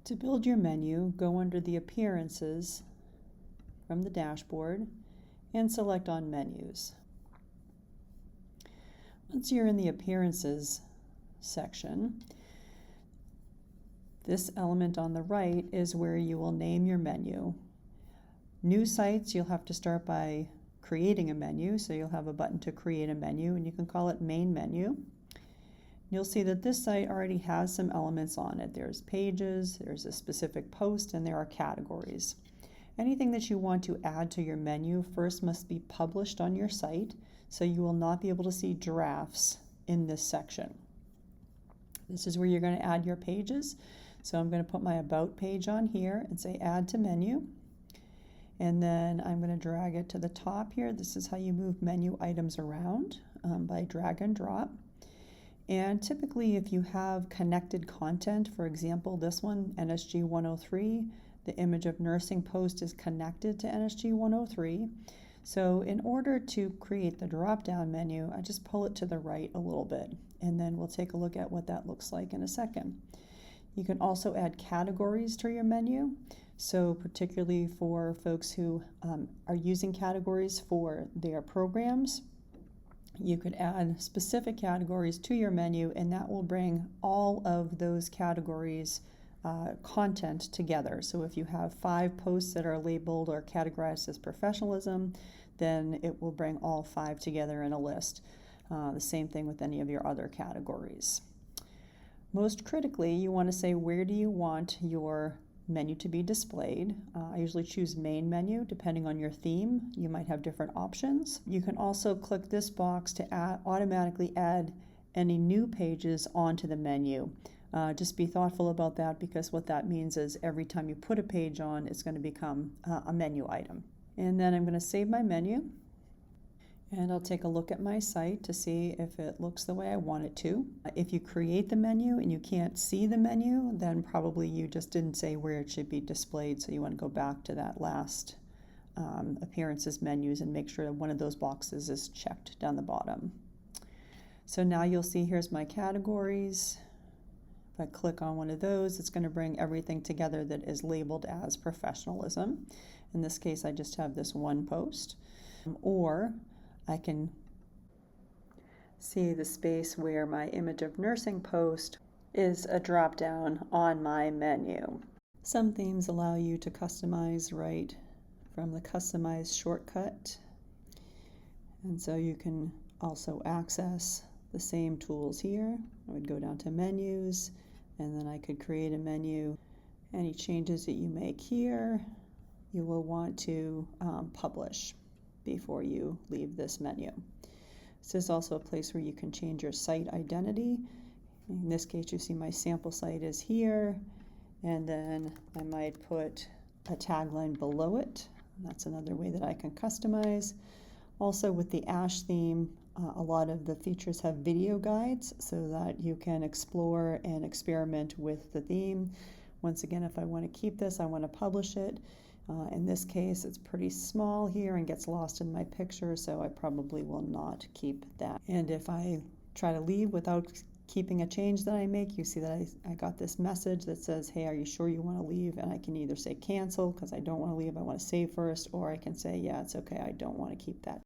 To build your menu, go under the Appearances from the dashboard and select on Menus. Once you're in the Appearances section, this element on the right is where you will name your menu. New sites, you'll have to start by creating a menu, so you'll have a button to create a menu, and you can call it Main Menu. You'll see that this site already has some elements on it. There's pages, there's a specific post, and there are categories. Anything that you want to add to your menu first must be published on your site, so you will not be able to see drafts in this section. This is where you're going to add your pages. So I'm going to put my About page on here and say Add to Menu. And then I'm going to drag it to the top here. This is how you move menu items around by drag and drop. And typically if you have connected content, for example, this one, NSG 103, the image of nursing post is connected to NSG 103. So in order to create the drop-down menu, I just pull it to the right a little bit, and then we'll take a look at what that looks like in a second. You can also add categories to your menu. So particularly for folks who are using categories for their programs, you could add specific categories to your menu, and that will bring all of those categories content together. So if you have 5 posts that are labeled or categorized as professionalism, then it will bring all 5 together in a list. The same thing with any of your other categories. Most critically, you want to say, where do you want your menu to be displayed? I usually choose Main Menu. Depending on your theme, you might have different options. You can also click this box to automatically add any new pages onto the menu. Just be thoughtful about that, because what that means is every time you put a page on, it's going to become a menu item. And then I'm going to save my menu, and I'll take a look at my site to see if it looks the way I want it to. If you create the menu and you can't see the menu, then probably you just didn't say where it should be displayed, so you want to go back to that last Appearances menus and make sure that one of those boxes is checked down the bottom. So now you'll see here's my categories. If I click on one of those, it's going to bring everything together that is labeled as professionalism. In this case, I just have this one post. Or I can see the space where my image of nursing post is a drop down on my menu. Some themes allow you to customize right from the Customize shortcut. And so you can also access the same tools here. I would go down to Menus, and then I could create a menu. Any changes that you make here, you will want to publish before you leave this menu. This is also a place where you can change your site identity. In this case, you see my sample site is here, and then I might put a tagline below it. That's another way that I can customize. Also with the Ashe theme, a lot of the features have video guides so that you can explore and experiment with the theme. Once again, if I want to keep this, I want to publish it. In this case, it's pretty small here and gets lost in my picture, so I probably will not keep that. And if I try to leave without keeping a change that I make, you see that I got this message that says, hey, are you sure you want to leave? And I can either say cancel because I don't want to leave, I want to save first, or I can say, yeah, it's okay, I don't want to keep that